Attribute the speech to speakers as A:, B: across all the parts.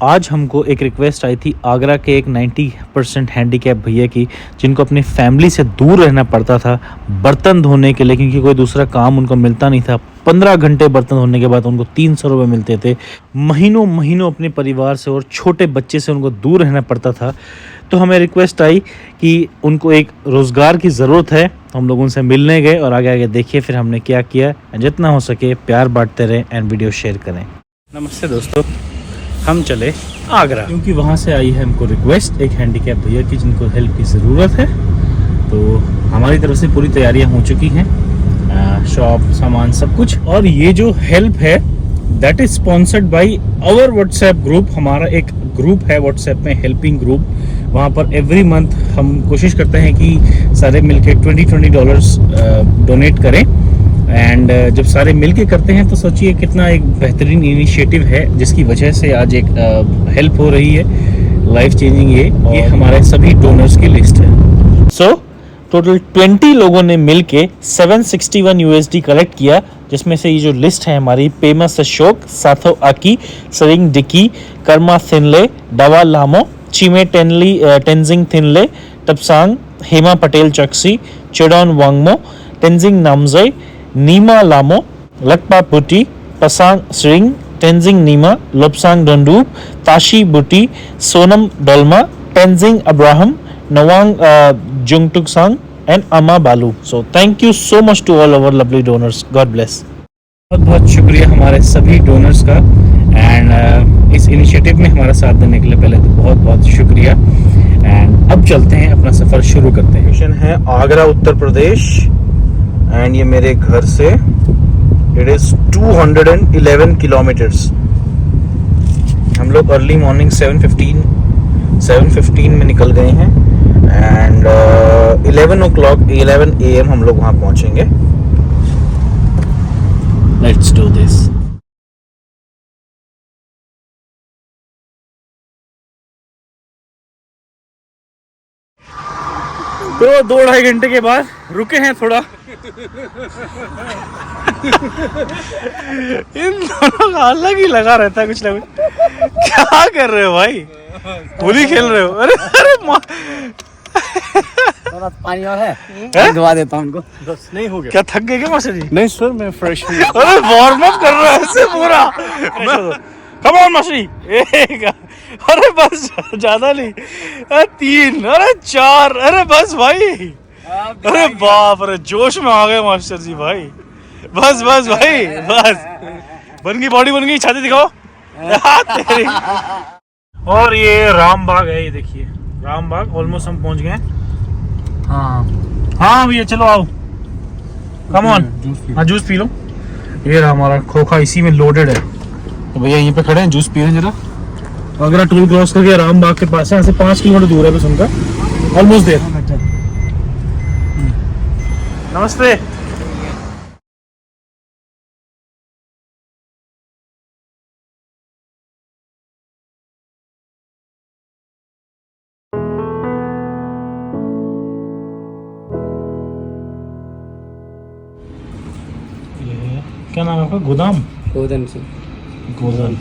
A: आज हमको एक रिक्वेस्ट आई थी आगरा के एक 90% हैंडीकैप भैया की, जिनको अपनी फैमिली से दूर रहना पड़ता था बर्तन धोने के लिए, क्योंकि कोई दूसरा काम उनको मिलता नहीं था। 15 घंटे बर्तन धोने के बाद उनको 300 रुपये मिलते थे। महीनों महीनों अपने परिवार से और छोटे बच्चे से उनको दूर रहना पड़ता था। तो हमें रिक्वेस्ट आई कि उनको एक रोज़गार की ज़रूरत है। हम लोग उनसे मिलने गए और आगे आगे देखिए फिर हमने क्या किया। जितना हो सके प्यार बांटते रहें एंड वीडियो शेयर करें। नमस्ते दोस्तों, हम चले आगरा क्योंकि वहाँ से आई है हमको रिक्वेस्ट एक हैंडीकैप भैया की जिनको हेल्प की ज़रूरत है। तो हमारी तरफ से पूरी तैयारियाँ हो चुकी हैं, शॉप सामान सब कुछ। और ये जो हेल्प है that is sponsored by our WhatsApp group. हमारा एक ग्रुप है व्हाट्सएप में, हेल्पिंग ग्रुप। वहाँ पर एवरी मंथ हम कोशिश करते हैं कि सारे मिलके $20 डोनेट करें। एंड जब सारे मिलके करते हैं तो सोचिए कितना एक बेहतरीन इनिशिएटिव है, जिसकी वजह से आज एक हेल्प हो रही है लाइफ चेंजिंग। ये हमारे सभी डोनर्स की लिस्ट है। सो टोटल 20 लोगों ने मिलके 761 USD कलेक्ट किया, जिसमें से ये जो लिस्ट है हमारी पेमस अशोक, साथो आकी, सरिंग डिकी, कर्मा थिनले, डवा लामो, चीमे टेंजिंग थिनले, टपसांग, हेमा पटेल चक्सी, चेडॉन वांगमो, टेंजिंग नामजय, नीमा लामो, लकपा पुटी, पसांग श्रिंग, टेंजिंग नीमा, Lobsang Dhondup, Tashi Buti, Sonam Dolma, Tenzing Abraham, Nawang Jungtuksang and Ama Balu. So thank you so much to all our lovely donors. God bless. बहुत बहुत शुक्रिया हमारे सभी डोनर्स का। एंड इस इनिशिएटिव में हमारा साथ देने के लिए पहले तो बहुत बहुत शुक्रिया। एंड अब चलते हैं, अपना सफ़र शुरू करते हैं। मिशन है आगरा उत्तर प्रदेश एंड ये मेरे घर से इट इज़ 211 किलोमीटर्स। हम लोग अर्ली मॉर्निंग 7:15 में निकल गए हैं एंड 11 AM हम लोग वहाँ पहुँचेंगे। Let's do this. तो 2-2.5 घंटे के बाद रुके हैं थोड़ा। इन दोनों का अलग ही लगा रहता है कुछ ना कुछ। क्या कर रहे हो भाई? होली खेल रहे हो? अरे
B: थोड़ा पानी और है, दवा देता हूँ उनको। बस नहीं हो गया।
A: क्या थक गए क्या मास्टर जी?
B: नहीं सर, मैं फ्रेश हूँ।
A: अरे वार्म अप कर रहा है ऐसे पूरा। कम ऑन मास्टर जी। एक, अरे बस ज्यादा नहीं, 3, अरे 4, अरे बस भाई। अरे बाप रे, जोश में आ गए मास्टर जी भाई। बस बस भाई, बस बन गई, बॉडी बन गई। छाती दिखाओ। तेरी। और ये राम बाग है, ये देखिए राम बाग। ऑलमोस्ट हम पहुंच गए। हाँ भैया चलो आओ, कम ऑन। हाँ जूस पी लो। ये रहा हमारा खोखा, इसी में लोडेड है। तो भैया यहीं पे खड़े हैं, जूस पी रहे हैं जरा। अगर टोल क्रॉस करके राम बाग के पास है, यहाँ से 5 किलोमीटर दूर है बस उनका, ऑलमोस्ट देर। नमस्ते। क्या नाम है आपका? गोदाम?
B: गोदन से।
A: गोदन।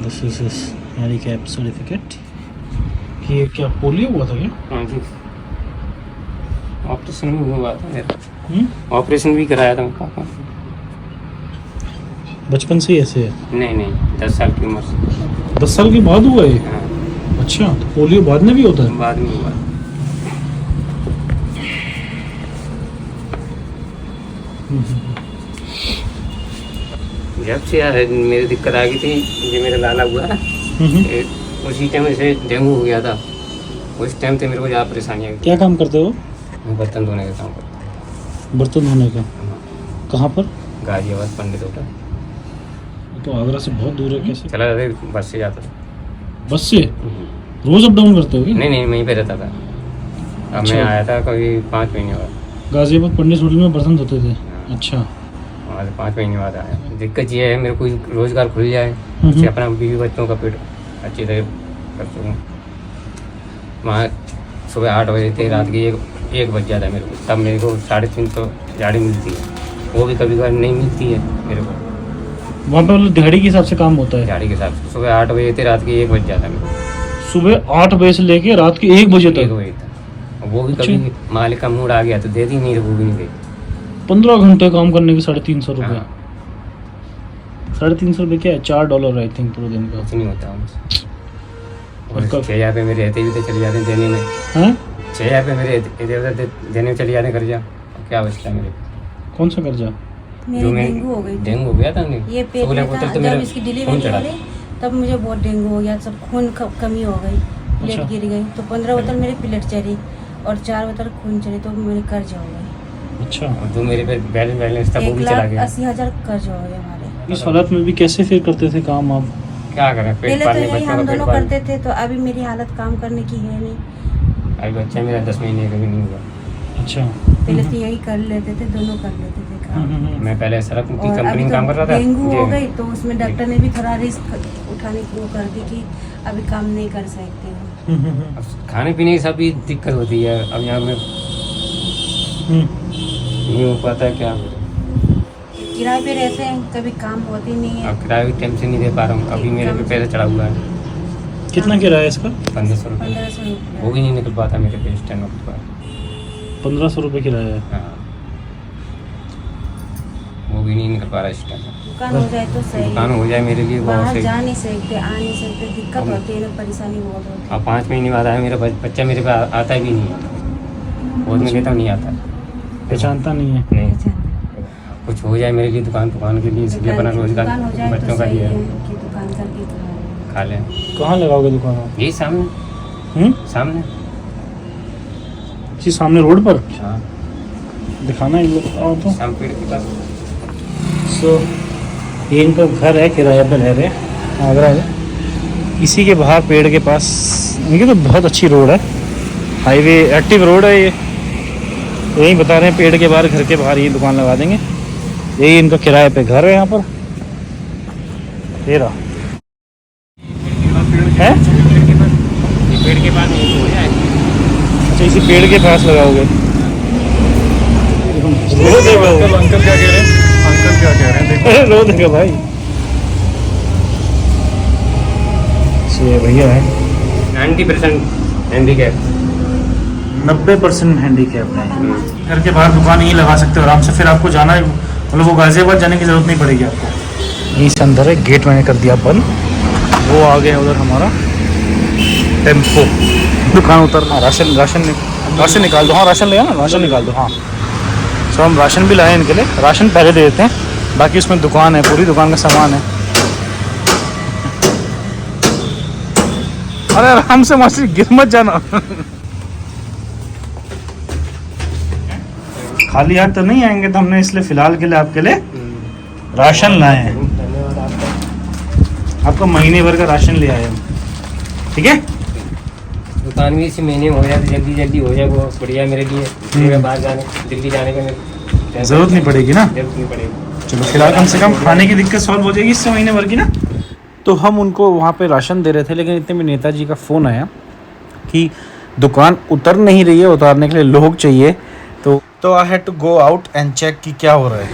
A: This is his handicap certificate. ये क्या पोलियो हुआ था क्या?
B: हाँ जी, ऑपरेशन भी हुआ था मेरा। ऑपरेशन भी कराया था पापा।
A: बचपन से ही ऐसे है?
B: नहीं 10 साल की उम्र से।
A: 10 साल के बाद हुआ है?
B: हाँ।
A: अच्छा, तो पोलियो बाद में भी होता है?
B: बाद में हुआ। जब से मेरी दिक्कत आ गई थी, ये मेरा लाला हुआ है, उसी टाइम से डेंगू हो गया था। उस टाइम से मेरे को ज़्यादा परेशानी आई।
A: क्या काम करते हो?
B: मैं बर्तन धोने का काम करता हूँ।
A: बर्तन धोने का? कहाँ पर?
B: गाजियाबाद पंडित होटल।
A: तो आगरा से बहुत दूर है, कैसे?
B: चला जाता, बस से जाता था।
A: बस से? रोज अप डाउन करते हो क्या?
B: नहीं वहीं पे रहता था। अब
A: अच्छा।
B: मैं आया था कभी 5 महीने बाद।
A: गाजियाबाद पंडित होटल में बर्तन धोते थे? अच्छा।
B: वहाँ से 5 महीने बाद आया। दिक्कत ये है, मेरे को रोजगार खुल जाए, उससे अपना बीवी बच्चों का पेट अच्छी तरह कर सकूँ। वहाँ सुबह 8 बजे थे, रात के 1 बज जाता है मेरे को। तब मेरे को 350 झाड़ी मिलती है, वो भी कभी कभी नहीं मिलती है मेरे को।
A: वहाँ पे मतलब दिहाड़ी के हिसाब से काम होता है?
B: दिहाड़ी के हिसाब से सुबह 8 बजे थे, रात के 1 बज जाता मेरे को।
A: सुबह 8 बजे से लेके रात के 1 बजे
B: 1
A: तक?
B: बजे था। वो भी कभी मालिक का मूड आ गया तो दे दी, नहीं तो वो भी नहीं दे।
A: 15 घंटे काम करने के 350 रुपये?
B: हाँ,
A: 350 रुपये क्या है? $4 आई थिंक पूरे दिन का।
B: कुछ नहीं होता हमसे।
A: और
B: और
A: कब?
B: 6,000 रुपये मेरे रहते भी तो चले जाते हैं देने में।
A: हैं?
B: 6,000 रुपये मेरे इधर उधर देने में चले जाते हैं कर्जा। अब क्या बचता है मेरे?
A: कौन सा कर्जा?
C: मेरी डेंगू हो गई थी।
B: डेंगू हो गया था नहीं,
C: ये पेट
B: सोलह
C: में था,
B: बोतल तो
C: जब
B: मेरा
C: इसकी
B: खून
C: डिलीवरी
B: चढ़ा।
C: हुई तब मुझे बहुत डेंगू हो गया, सब खून कमी हो गई, प्लेट
A: अच्छा।
C: गिर गई, तो 15 बोतल मेरी प्लेट चढ़ी और 4 बोतल खून चढ़ी, तो मेरे कर्ज हो गए।
A: अच्छा।
B: और जो मेरे पे बैलेंस था वो भी चला गया।
C: 1,80,000 कर्ज हो गए हमारे।
A: इस हालत में भी कैसे फिर करते थे काम आप?
B: क्या करें, पेट
C: पहले तो
B: पालने,
C: यही
B: बच्चों
C: हम
B: का पेट
C: दोनों
B: पालने।
C: करते थे, तो अभी मेरी हालत काम करने की है नहीं।
B: अभी बच्चा मेरा 10 महीने का भी नहीं हुआ।
A: अच्छा।
C: पहले तो यही कर लेते थे, दोनों कर लेते थे काम।
B: मैं पहले सड़क की
C: और
B: कंपनी
C: अभी
B: में
C: तो
B: काम कर रहा था।
C: डेंगू हो
B: जी।
C: गई, तो उसमें डॉक्टर ने भी थोड़ा रिस्क उठाने की वो कर दी कि अभी काम नहीं कर सकते हो।
B: अब खाने पीने की सब भी दिक्कत होती है। अब यहाँ में नहीं हो पाता है, क्या करें।
C: किराए पे रहते हैं, कभी काम होती नहीं है।
B: अब किराया भी टाइम से नहीं दे पा रहा हूँ। अभी मेरे पे पैसा चढ़ा हुआ है
A: कितना किराया है इसका?
B: 1500 रुपये।
C: 1500 रुपये।
B: वो भी नहीं निकल पाता मेरे पे इस टाइम पर।
A: 1500 रुपये किराया है?
B: हाँ, वो भी नहीं निकल पा रहा इस टाइम।
C: दुकान हो जाए तो सही।
B: दुकान हो जाए मेरे लिए बहुत
C: बाहर
B: सही।
C: जा नहीं सकते, आ नहीं सकते, दिक्कत होती है ना, परेशानी बहुत होती है।
B: अब 5 महीने बाद आया मेरा बच्चा, मेरे पे आता भी नहीं है। बहुत में लेता नहीं आता।
A: पहचानता नहीं है?
B: नहीं,
C: अच्छा।
B: कुछ हो जाए मेरे लिए दुकान के लिए, इसलिए अपना रोजगार
C: दुकान हो जाए तो
B: बच्चों का
C: सही
B: लिए
C: है कि दुकान करके खा
B: खा लें।
A: कहाँ लगाओगे दुकान आप?
B: यही सामने सामने।
A: जी सामने रोड पर?
B: हाँ,
A: दिखाना एक लोग आओ तो।
B: शाम पेड़ के पास।
A: सो ये इनका घर है, किराए पर रह रहे हैं, आगरा है। इसी के बाहर पेड़ के पास, इनकी तो बहुत अच्छी रोड है, हाईवे एक्टिव रोड है ये। यही बता रहे हैं पेड़ के बाहर, घर के बाहर ये दुकान लगा देंगे। यही इनका किराए पे घर है यहाँ पर। ये रहा है,
B: ये पेड़ के पास नहीं हो जाए।
A: अच्छा इसी पेड़ के पास लगाओगे? रो देगा वो।
D: अंकल क्या कह रहे हैं? अंकल क्या कह रहे हैं? देखो
A: रो देगा भाई। ये भैया है
B: 90% हैंडीकैप।
A: 90% हैंडीकैप है। घर के बाहर दुकान यहीं लगा सकते हो आराम से, फिर आपको जाना मतलब वो गाजियाबाद जाने की ज़रूरत नहीं पड़ेगी आपको। यहीं से अंदर है, गेट मैंने कर दिया बंद। वो आ गया उधर हमारा टेम्पो, दुकान उतरना। राशन निकाल दो। हाँ राशन ले ना, राशन निकाल दो। हाँ सो हम राशन भी लाए इनके लिए, राशन पहले दे देते हैं, बाकी उसमें दुकान है, पूरी दुकान का सामान है। अरे आराम से मास्टर, गिर मत जाना। खाली हाथ तो नहीं आएंगे, तो हमने इसलिए फिलहाल के लिए आपके लिए राशन लाए हैं। आपका महीने भर का राशन ले आए हम, ठीक है।
B: दुकान भी इसी महीने में हो जाए तो जल्दी हो जाए, वो बढ़िया मेरे लिए। मेरे बाहर जाने, दिल्ली जाने का
A: ज़रूरत नहीं पड़ेगी ना।
B: जरूरत नहीं पड़ेगी।
A: चलो फिलहाल कम से कम खाने की दिक्कत सॉल्व हो जाएगी इससे महीने भर की ना। तो हम उनको वहाँ पे राशन दे रहे थे, लेकिन इतने में नेताजी का फ़ोन आया कि दुकान उतर नहीं रही है, उतारने के लिए लोग चाहिए। तो I had to go out and check कि क्या हो रहा है।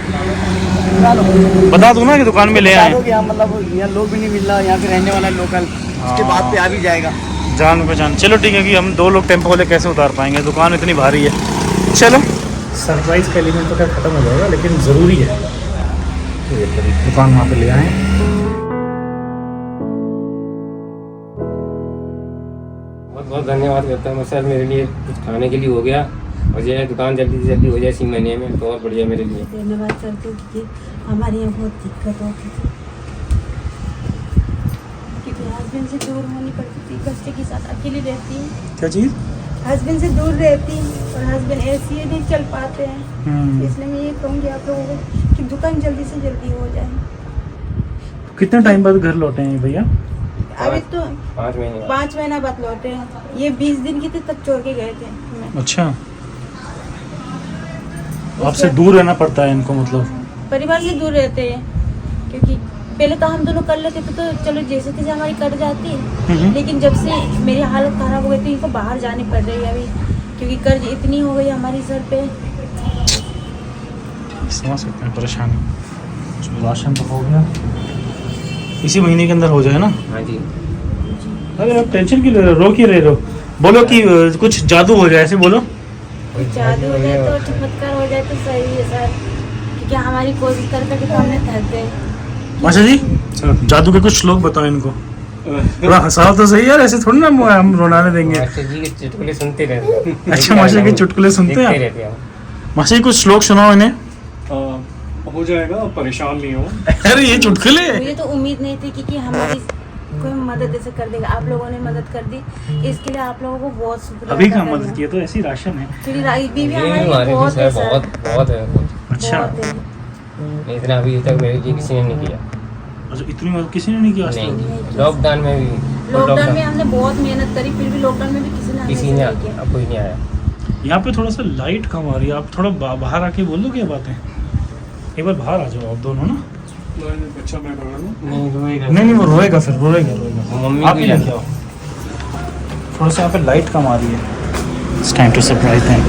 A: बता दूँ ना कि दुकान में ले आए।
E: मतलब यहाँ लोग भी नहीं मिल रहा, यहाँ पे रहने वाला लोकल, उसके बाद पे आ भी जाएगा
A: जान पहचान। चलो ठीक है कि हम 2 लोग टेम्पो वाले कैसे उतार पाएंगे, दुकान इतनी भारी है। चलो सरप्राइज़ का एलिमेंट तो क्या ख़त्म हो जाएगा, लेकिन ज़रूरी है। दुकान वहाँ पे ले आए।
B: बहुत बहुत धन्यवाद करता हूँ सर, मेरे लिए कुछ खाने के लिए हो गया, और ये दुकान जल्दी से जल्दी हो जाए इसी महीने में तो और बढ़िया मेरे लिए।
C: धन्यवाद करते हो कि हमारे यहाँ बहुत दिक्कत होती थी, क्योंकि हस्बैंड से दूर होनी पड़ती थी, बच्चे के साथ अकेली रहती हूँ।
A: क्या चीज़?
C: हस्बैंड से दूर रहती हूँ और हस्बैंड ऐसे नहीं चल पाते हैं, इसलिए मैं ये कहूँगी आप लोगों को कि दुकान जल्दी से जल्दी हो जाए।
A: कितने टाइम बाद घर लौटे हैं भैया?
C: अभी तो
B: 5 महीने बाद।
C: 5 महीना बाद लौटे हैं। ये 20 दिन की थी तब छोड़ के गए थे मैं।
A: अच्छा, आपसे दूर रहना पड़ता है इनको, मतलब
C: परिवार से दूर रहते हैं, क्योंकि पहले तो हम दोनों कर लेते थे, तो चलो जैसे तैसे हमारी कट जाती, लेकिन जब से मेरी हालत खराब हो गई थी, इनको बाहर जानी पड़ रही है अभी, क्योंकि कर्ज इतनी हो गई हमारी सर पे।
A: समझ सकते हैं परेशानी। राशन तो हो गया, इसी महीने के अंदर हो जाए ना।
B: हाँ जी।
A: अरे आप टेंशन क्यों ले रहे हो, रो क्यों रहे हो? बोलो कि कुछ जादू हो जाए, ऐसे बोलो।
C: कुछ जादू हो जाए तो चमत्कार हो जाए तो सही है सर, क्योंकि हमारी कोशिश करके तो हमने थक गए।
A: माशा जी जादू के कुछ श्लोक बताओ इनको। थोड़ा हंसाओ तो सही यार, ऐसे थोड़ी ना हम रोनाने देंगे।
B: मास्टर जी के चुटकुले सुनते रहते हैं।
A: अच्छा माशा के चुटकुले सुनते
B: देखते
A: हैं
B: रहते हैं।
A: माशा जी, कुछ श्लोक सुनाओ इन्हें।
D: हो जाएगा, परेशान नहीं हो।
A: अरे ये चुटकुले।
C: मुझे तो उम्मीद नहीं थी कि हमारी कोई मदद ऐसे कर देगा। आप लोगों ने मदद कर दी, इसके लिए आप लोगों को बहुत शुक्रिया।
A: अभी का मदद किया तो ऐसी राशन है।
C: क्योंकि बीवी
B: ये
C: हमारी
B: हमारे
C: बहुत
B: भी
C: है
B: सर
C: सर,
B: बहुत है।
A: अच्छा
C: बहुत है।
B: इतना अभी तक मेरे लिए किसी ने नहीं किया।
A: अच्छा, इतनी मदद किसी ने नहीं की आज तक?
B: नहीं, लॉकडाउन में भी।
C: लॉकडाउन में हमने बहुत मेहनत करी, फिर भी लॉकडाउन में भी किसी ने
B: किसी
C: हमें
B: ने
C: नहीं किया।
B: अब कोई नहीं आया।
A: यहाँ पे थोड़ा सा लाइट कम आ रही है, आप थोड़ा बाहर आके बोल दो क्या बातें। एक बार बाहर आ जाओ आप दोनों ना।
D: बच्चा मैं पकड़ लूँ।
B: नहीं रोएगा।
A: नहीं वो रोएगा, फिर रोएगा।
B: मम्मी
A: आप
B: भी
A: ही लेके आओ। थोड़ा सा यहाँ पे लाइट कम आ रही है। It's time to surprise them.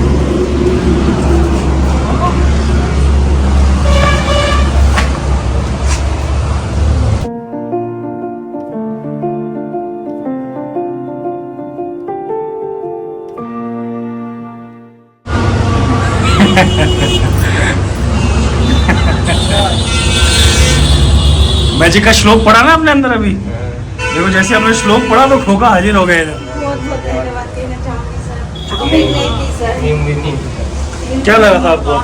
A: Magic का श्लोक पढ़ा ना आपने अंदर अभी। देखो जैसे हमने श्लोक पढ़ा तो खोका हाजिर हो गए इधर।
C: बहुत बहुत धन्यवाद देना चाहूँगी सर, उम्मीद नहीं थी सर।
B: नहीं, उम्मीद नहीं।
A: क्या लगा था आपको?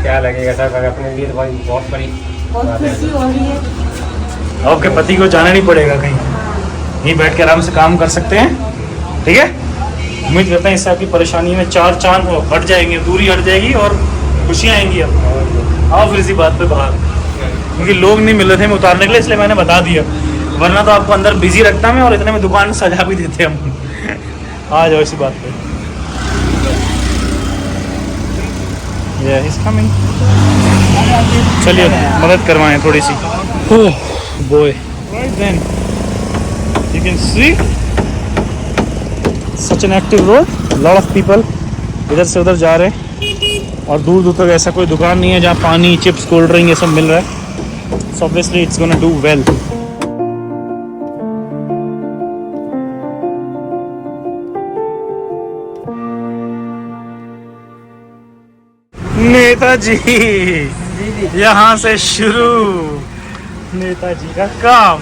B: क्या लगेगा सर, अगर अपने लिए तो भाई बहुत बड़ी
C: बहुत
B: बात है।
C: खुशी हो रही है।
A: आपके पति को जाना नहीं पड़ेगा कहीं, यहीं बैठ के आराम से काम कर सकते हैं। ठीक है, उम्मीद करते हैं इससे आपकी परेशानी में चार चांद हट जाएंगे, दूरी हट जाएगी और खुशियाँ आएंगी। अब आओ फिर इसी बात पे बाहर, क्योंकि लोग नहीं मिल रहे थे मैं उतारने के लिए, इसलिए मैंने बता दिया, वरना तो आपको अंदर बिजी रखता मैं और इतने में दुकान सजा भी देते हम। आ जाओ इसी बात पे। Yeah, he's coming. चलिए मदद करवाएं थोड़ी सी। Oh boy, right then you can see such an active road, lot of people इधर से उधर जा रहे हैं और दूर दूर तक ऐसा कोई दुकान नहीं है जहाँ पानी, चिप्स, कोल्ड ड्रिंक ये सब मिल रहा है। So obviously it's gonna do well. Netaji यहाँ से शुरू, नेताजी का काम,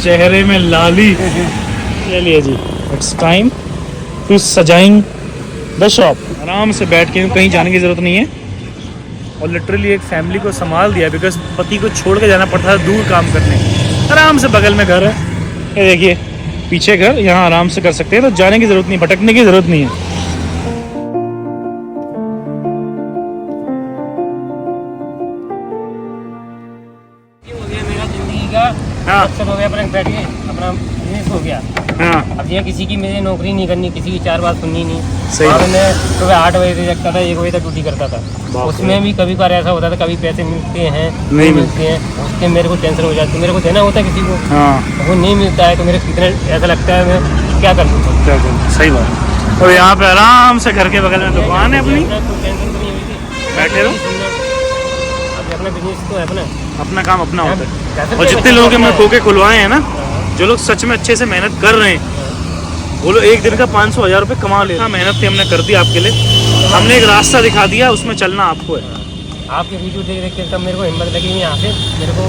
A: चेहरे में लाली। चलिए जी, इट्स टाइम टू सजाइंग द शॉप। आराम से बैठ के, कहीं जाने की ज़रूरत नहीं है और लिटरली एक फैमिली को संभाल दिया, बिकॉज पति को छोड़ के जाना पड़ता है दूर काम करने। आराम से बगल में घर है, ये देखिए पीछे घर, यहाँ आराम से कर सकते हैं, तो जाने की ज़रूरत नहीं, भटकने की ज़रूरत नहीं है।
B: मेरा जिंदगी का
A: हाँ।
B: मकसद हो गया, अपना बैठिए अपना बिजनेस हो गया।
A: हाँ
B: अब ये किसी की मुझे नौकरी नहीं करनी, किसी की चार बात सुननी नहीं।
A: सही
B: वहाँ
A: बात।
B: मैं सुबह 8 बजे से जगता था, 1 बजे तक ड्यूटी करता था।
A: बाप
B: उसमें भी कभी कभार ऐसा होता था, कभी पैसे मिलते हैं
A: नहीं
B: मिलते हैं, उसके मेरे को टेंशन हो जाती है। मेरे को देना होता है किसी को,
A: हाँ,
B: वो नहीं मिलता है तो मेरे कितना ऐसा लगता है मैं क्या कर दूँ।
A: क्या करूं, सही बात। और यहाँ पे आराम से घर के बगल में दुकान है अपनी,
B: टेंशन तो नहीं हुई थी।
A: बैठे रहो।
B: अभी अपना बिजनेस तो है अपना।
A: अपना काम अपना होता है।
B: कैसे
A: और जितने लोग मैं खोके खुलवाए हैं ना, जो लोग सच में अच्छे से मेहनत कर रहे हैं, वो लोग एक दिन का 500-1000 रुपये कमा ले। हाँ, मेहनत थी, हमने कर दी आपके लिए, हमने एक रास्ता दिखा दिया, उसमें चलना आपको है।
B: आपके वीडियो देख देख के तब मेरे को हिम्मत लगी यहाँ से, मेरे को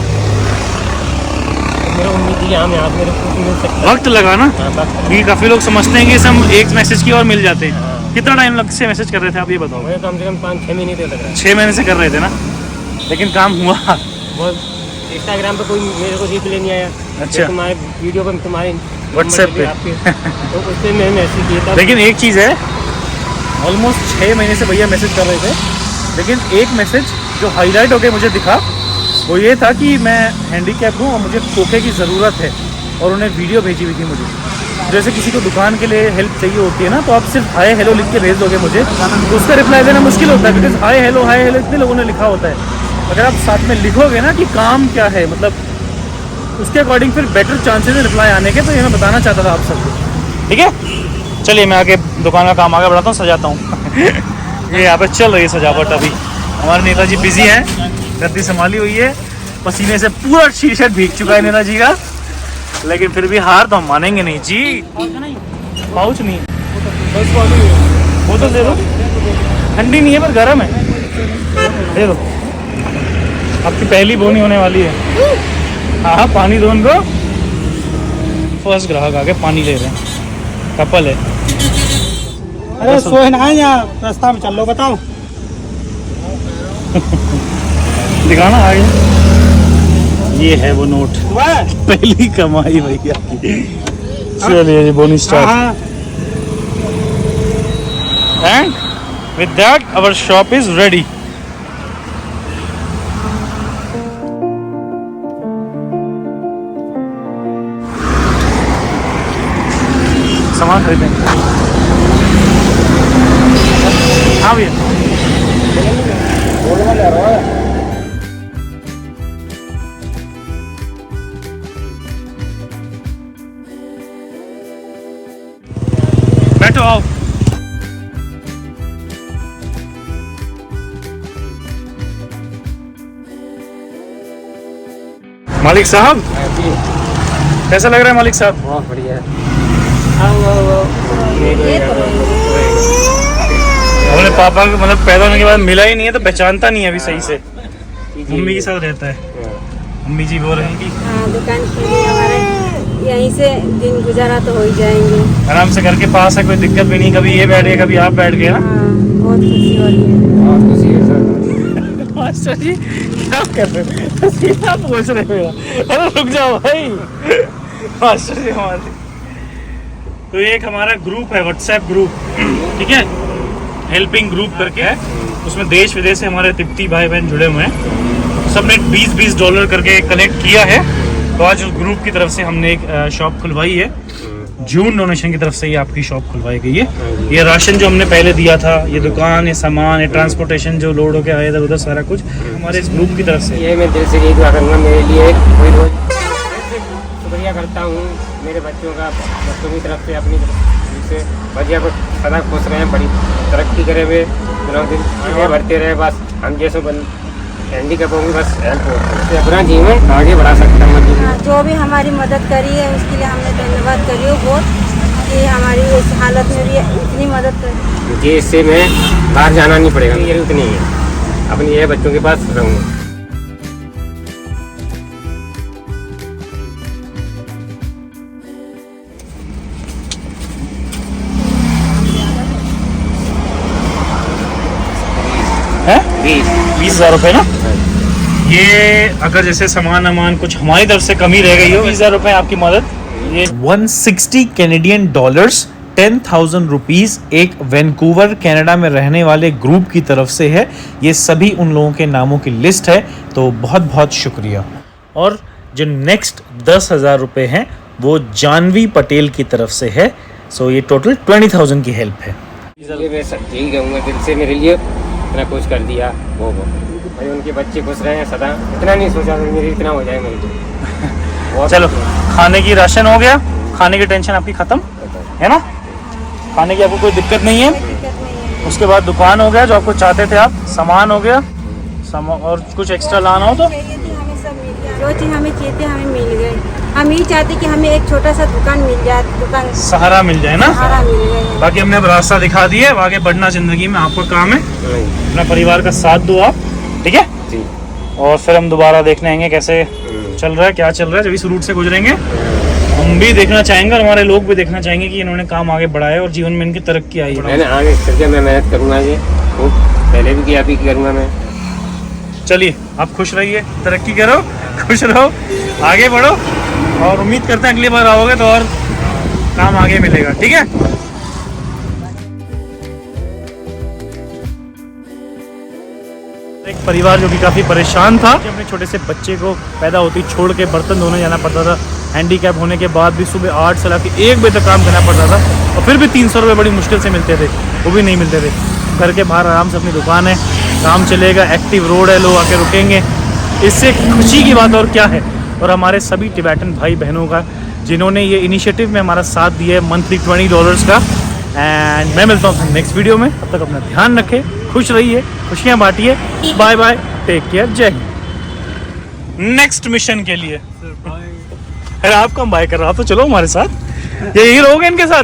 B: उम्मीद थी कि हम यहाँ से मेरे को कुछ मिल सकता है।
A: वक्त लगा ना,
B: हाँ, बस
A: क्योंकि काफ़ी लोग समझते हैं कि हम एक मैसेज की और मिल जाते हैं। कितना टाइम लग से मैसेज कर रहे थे आप ये बताओ?
B: मुझे कम से कम 5-6 महीने तक लग रहा है।
A: 6 महीने से कर रहे थे ना, लेकिन काम हुआ।
B: बहुत इंस्टाग्राम पे कोई मेरे को रिप्लाई नहीं आया।
A: अच्छा।
B: तो तुम्हारे वीडियो पर तुम्हारे
A: WhatsApp पे।
B: आपके तो उससे मैं मैसेज किया था।
A: लेकिन एक चीज़ है, ऑलमोस्ट 6 महीने से भैया मैसेज कर रहे थे, लेकिन एक मैसेज जो हाईलाइट होकर मुझे दिखा वो ये था कि मैं हैंडीकैप हूँ और मुझे खोखे की ज़रूरत है, और उन्हें वीडियो भेजी हुई थी मुझे। जैसे किसी को दुकान के लिए हेल्प चाहिए होती है ना, तो आप सिर्फ हाय हेलो लिख के भेज दोगे मुझे, तो उसका रिप्लाई देना मुश्किल होता है, बिकॉज हाय हेलो इतने लोगों ने लिखा होता है। अगर आप साथ में लिखोगे ना कि काम क्या है, मतलब उसके अकॉर्डिंग फिर बेटर चांसेस है रिप्लाई आने के। तो ये मैं बताना चाहता था आप सबको। ठीक है, चलिए मैं आगे दुकान का काम आगे बढ़ाता हूँ, सजाता हूँ। ये यहाँ पे चल रही है सजावट। अभी हमारे नेताजी बिजी हैं, गद्दी संभाली हुई है, पसीने से पूरा टी शर्ट भीग चुका है नीरज जी का, लेकिन फिर भी हार तो हम मानेंगे नहीं जी। पाउच नहीं, बोतल दे दो, ठंडी नहीं है पर गर्म है, दे दो। आपकी पहली बोनी होने वाली है। हाँ पानी दो उनको। फर्स्ट ग्राहक आके पानी ले रहे हैं, कपल है।
E: अरे सोए ना यहाँ रास्ता में चल लो, बताओ।
A: दिखाना आगे, ये है वो नोट, पहली कमाई भैया की। चलिए जी बोनी start. And with that our shop is ready. सामान खरीदें। हाँ भैया बैठो, आओ। मालिक साहब कैसा लग रहा है मालिक साहब?
B: बहुत बढ़िया।
A: अपने पापा को मतलब पैदा होने के बाद मिला ही नहीं है तो पहचानता नहीं है अभी सही से। मम्मी के साथ रहता है। मम्मी जी बोल रही हैं कि
F: हाँ, दुकान खोली हमारे, यहीं से दिन गुजारा तो हो ही जाएंगे।
A: आराम से घर के पास है, कोई दिक्कत भी नहीं। कभी ये बैठ गया कभी आप बैठ गए ना।
F: हाँ, बहुत खुशी हो रही है।
B: बहुत खुशी है सर।
A: मास्टर जी क्या कर रहे हैं? सीधा पूछ रहे हो। अरे रुक जाओ भाई। मास्टर जी हमारे तो एक हमारा ग्रुप है, व्हाट्सएप ग्रुप, ठीक है, हेल्पिंग ग्रुप करके है। उसमें देश विदेश से हमारे तिब्बती भाई बहन जुड़े हुए हैं। सबने $20 करके कलेक्ट किया है। तो आज उस ग्रुप की तरफ से हमने एक शॉप खुलवाई है। जून डोनेशन की तरफ से ये आपकी शॉप खुलवाई गई है। ये राशन जो हमने पहले दिया था, ये दुकान, ये सामान, ये ट्रांसपोर्टेशन जो लोड होके आया इधर उधर सारा कुछ हमारे इस ग्रुप की तरफ से।
B: ये मैं दिल से यही दुआ करूँगा मेरे लिए कोई रोज शुक्रिया करता हूँ मेरे बच्चों का, बच्चों की तरफ से, अपनी तरफ से। भैया को सदा खुश रहें, बड़ी तरक्की करे हुए, दिनों दिन आगे बढ़ते रहे। बस हम जैसे हैंडीकैप होंगे बस हेल्प हो अपना जीवन आगे बढ़ा सकता हूँ।
F: हाँ, जो भी हमारी मदद करी है उसके लिए हमने धन्यवाद करी हो बहुत, कि हमारी इस हालत में भी इतनी मदद करी।
B: मुझे इससे मैं बाहर जाना नहीं पड़ेगा, ये जरूरत नहीं है, अपने ये बच्चों के पास रहूँगा।
A: है
B: 20,000
A: रुपये ना। ये अगर जैसे सामान अमान कुछ हमारी तरफ से कमी रह गई हो, 20,000 रुपये आपकी मदद। ये 160 कैनेडियन डॉलर्स 10,000 रुपीज़ एक वैंकूवर कनाडा में रहने वाले ग्रुप की तरफ से है। ये सभी उन लोगों के नामों की लिस्ट है, तो बहुत बहुत शुक्रिया। और जो नेक्स्ट 10,000 रुपये हैं वो जानवी पटेल की तरफ से है। सो ये टोटल 20,000 की हेल्प है।
B: ये मैं सब यही कहूँगा दिल से, मेरे लिए इतना कुछ कर दिया वो भाई, उनके बच्चे खुश रहे हैं सदा। इतना नहीं सोचा मेरे इतना हो जाए मेरे को।
A: चलो खाने की राशन हो गया, खाने की टेंशन आपकी ख़त्म है ना, खाने की आपको कोई दिक्कत नहीं है। उसके बाद दुकान हो गया जो आपको चाहते थे आप, सामान हो गया, और कुछ एक्स्ट्रा लाना हो तो
F: हमें सब मिल गया, जो चीज़ हमें चाहिए थे हमें मिल गए। हम यही चाहते कि हमें एक छोटा सा दुकान मिल जाए, दुकान
A: सहारा मिल जाए ना।
F: सहारा मिल गए।
A: बाकी हमने अब रास्ता दिखा दिया है, आगे बढ़ना ज़िंदगी में आपका काम है। अपना परिवार का साथ दो आप, ठीक है
B: जी।
A: और फिर हम दोबारा देखने आएंगे कैसे चल रहा है, क्या चल रहा है। जब इस रूट से गुजरेंगे हम भी देखना चाहेंगे और हमारे लोग भी देखना चाहेंगे कि इन्होंने काम आगे बढ़ाया और जीवन में इनकी तरक्की आई है।
B: मैंने आगे करके मैं मेहनत करूँगा, ये वो पहले भी किया, अभी करूँगा मैं।
A: चलिए आप खुश रहिए, तरक्की करो, खुश रहो, आगे बढ़ो, और उम्मीद करते हैं अगली बार आओगे तो और काम आगे मिलेगा, ठीक है। एक परिवार जो कि काफ़ी परेशान था, अपने छोटे से बच्चे को पैदा होती छोड़ के बर्तन धोने जाना पड़ता था। हैंडीकैप होने के बाद भी सुबह 8 से लेकर 1 बजे तक काम करना पड़ता था, और फिर भी 300 रुपये बड़ी मुश्किल से मिलते थे, वो भी नहीं मिलते थे। घर के बाहर आराम से अपनी दुकान है, काम चलेगा, एक्टिव रोड है, लोग आके रुकेंगे, इससे खुशी की बात और क्या है। और हमारे सभी टिबेटन भाई बहनों का जिन्होंने ये इनिशिएटिव में हमारा साथ दिया है, मंथली $20 का। एंड मैं मिलता हूँ नेक्स्ट वीडियो में, तब तक अपना ध्यान रखें, खुश रहिए, खुशियाँ बांटिए, बाय बाय, टेक केयर, जय हिंद। नेक्स्ट मिशन के लिए।
D: Sir bye.
A: अरे आप कम बाय कर रहा, आप तो चलो हमारे साथ, यही रहोगे इनके साथ।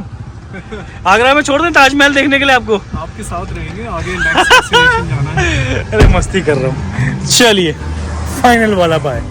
A: आगरा में छोड़ दें ताजमहल देखने के लिए आपको?
D: आपके साथ रहेंगे, आगे नेक्स्ट डेस्टिनेशन जाना है।
A: अरे मस्ती कर रहा हूँ, चलिए फाइनल वाला बाय।